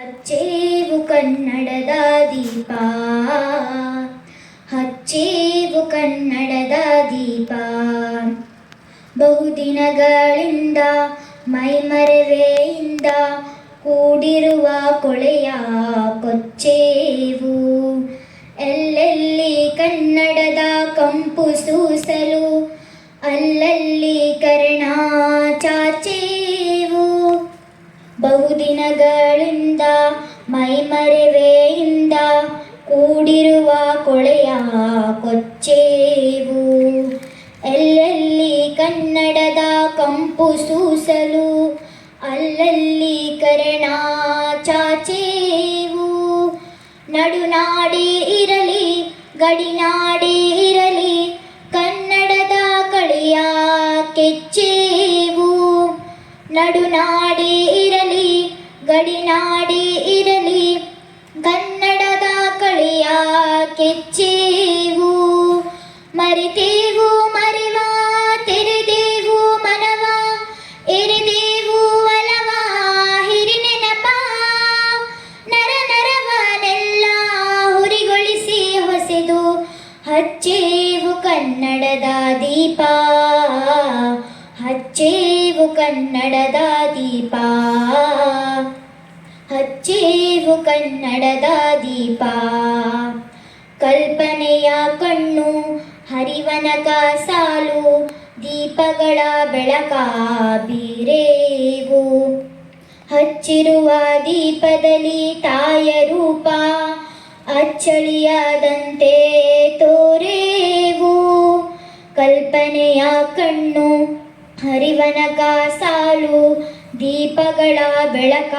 ಹಚ್ಚೇವು ಕನ್ನಡದ ದೀಪ, ಹಚ್ಚೇವು ಕನ್ನಡದ ದೀಪ. ಬಹುದಿನಗಳಿಂದ ಮೈಮರೆವೆಯಿಂದ ಕೂಡಿರುವ ಕೊಳೆಯ ಕೊಚ್ಚೇವು. ಎಲ್ಲೆಲ್ಲಿ ಕನ್ನಡದ ಕಂಪು ಸೂಸಲು ಅಲ್ಲಲ್ಲಿ ಕರ್ಣ ಚಾಚೇವು. ಬಹುದಿನಗಳಿಂದ ಮೈಮರೆವೆಯಿಂದ ಕೂಡಿರುವ ಕೊಳೆಯ ಕೊಚ್ಚೇವು. ಎಲ್ಲೆಲ್ಲಿ ಕನ್ನಡದ ಕಂಪು ಸೂಸಲು ಅಲ್ಲಲ್ಲಿ ಕರ್ಣ ಚಾಚೇವು. ನಡುನಾಡಿ ಇರಲಿ ಗಡಿನಾಡಿ ಇರಲಿ ಕನ್ನಡದ ಕಳೆಯ ಕೆಚ್ಚೇವು. ನಡುನಾಡಿ ಇರಲಿ ಗಡಿನಾಡಿ ಇರಲಿ ಕನ್ನಡದ ಕಳೆಯ ಕೆಚ್ಚೇವು. ಮರೆತೇವು ಮರೆವ ತೆರೆದೇವು ಮನವ ಎರೆದೇವು ಒಲವ ಹಿರಿನೆನಪ. ನರ ನರವನೆಲ್ಲ ಹುರಿಗೊಳಿಸಿ ಹೊಸೆದು ಹಚ್ಚೇವು ಕನ್ನಡದ ದೀಪ, ಹಚ್ಚೇವು ಕನ್ನಡದ ದೀಪ, ಹಚ್ಚೇವು ಕನ್ನಡದ ದೀಪ. ಕಲ್ಪನೆಯ ಕಣ್ಣು ಹರಿವನಕ ಸಾಲು ದೀಪಗಳ ಬೆಳಕ ಬೀರೇವು. ಹಚ್ಚಿರುವ ದೀಪದಲ್ಲಿ ತಾಯ ರೂಪ ಅಚ್ಚಳಿಯದಂತೆ ತೋರೇವು. ಕಲ್ಪನೆಯ ಕಣ್ಣು ಹರಿವನಕ ಸಾಲು ದೀಪಗಳ ಬೆಳಕ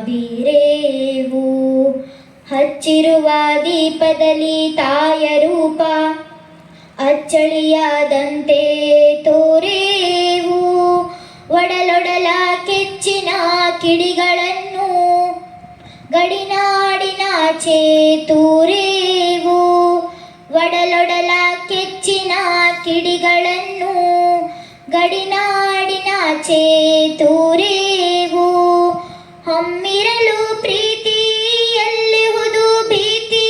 ಬೀರೇವು. ಹಚ್ಚಿರುವ ದೀಪದಲ್ಲಿ ತಾಯ ರೂಪ ಅಚ್ಚಳಿಯದಂತೆ ತೋರೇವು. ಒಡಲೊಡಲ ಕೆಚ್ಚಿನ ಕಿಡಿಗಳನ್ನು ಗಡಿನಾಡಿನಾಚೆ ತೂರೇವು. ಒಡಲೊಡಲ ಕೆಚ್ಚಿನ ಕಿಡಿಗಳನ್ನು ಗಡಿನಾಡಿನಾಚೆ ತೂರೇವು. ಹಮ್ಮಿರಲು ಪ್ರೀತಿ ಎಲ್ಲಿಹುದು ಭೀತಿ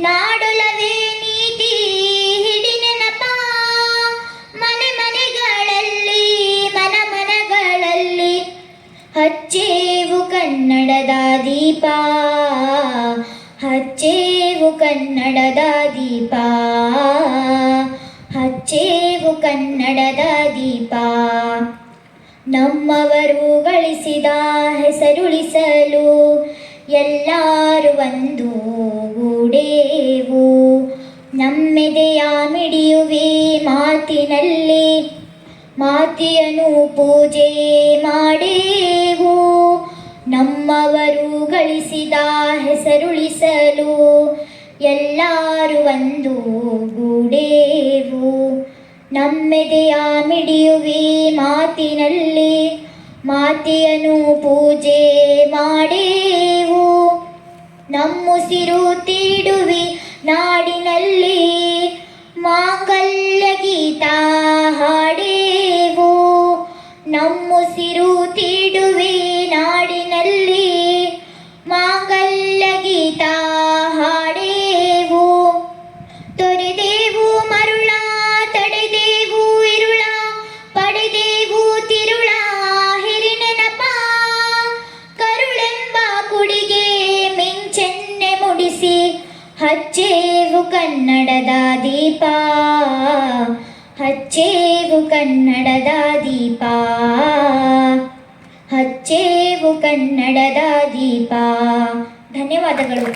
ನಾಡೊಲವೇ ನೀತಿ ಹಿಡಿನೆನಪ. ಮನೆ ಮನೆಗಳಲ್ಲಿ ಮನ ಮನಗಳಲ್ಲಿ ಹಚ್ಚೇವು ಕನ್ನಡದ ದೀಪ, ಹಚ್ಚೇವು ಕನ್ನಡದ ದೀಪ, ಹಚ್ಚೇವು ಕನ್ನಡದ ದೀಪ. ನಮ್ಮವರು ಗಳಿಸಿದ ಹೆಸರುಳಿಸಲು ಎಲ್ಲರೂ ಒಂದು ಗೂಡೇವು. ನಮ್ಮೆದೆಯ ಮಿಡಿಯುವೆ ಮಾತಿನಲ್ಲಿ ಮಾತೆಯನ್ನು ಪೂಜೆ ಮಾಡೇವು. ನಮ್ಮವರು ಗಳಿಸಿದ ಹೆಸರುಳಿಸಲು ಎಲ್ಲರೂ ಒಂದು ಗೂಡೇವು. ನಮ್ಮೆದೆಯ ಮಿಡಿಯುವೆ ಮಾತಿನಲ್ಲಿ ಮಾತೆಯನ್ನು ಪೂಜೆ ಮಾಡೇವು. ನಮ್ಮುಸಿರು ತೀಡುವಿ ನಾಡಿನಲ್ಲಿ ಮಾಂಗಲ್ಯ ಗೀತ ಹಾಡೇವು. ನಮ್ಮುಸಿರು ತೀಡುವಿ ನಾಡಿನಲ್ಲಿ ಮಾಂಗಲ್ಯ ಗೀತ ಹಾಡೇವು. ತೊರೆದೇವು ಮರುಳ ತಡೆದೇವು ಇರುಳ ಪಡೆದೇವು ತಿರುಳ ಹಿರಿನೆನಪ. ಕರುಳೆಂಬ ಕುಡಿಗೆ ಮಿಂಚೆನ್ನೆ ಮುಡಿಸಿ ಹಚ್ಚೇವು ಕನ್ನಡದ ದೀಪ, ಹಚ್ಚೇವು ಕನ್ನಡದ ದೀಪ, ಹಚ್ಚೇವು ಕನ್ನಡದ ದೀಪ. ಧನ್ಯವಾದಗಳು.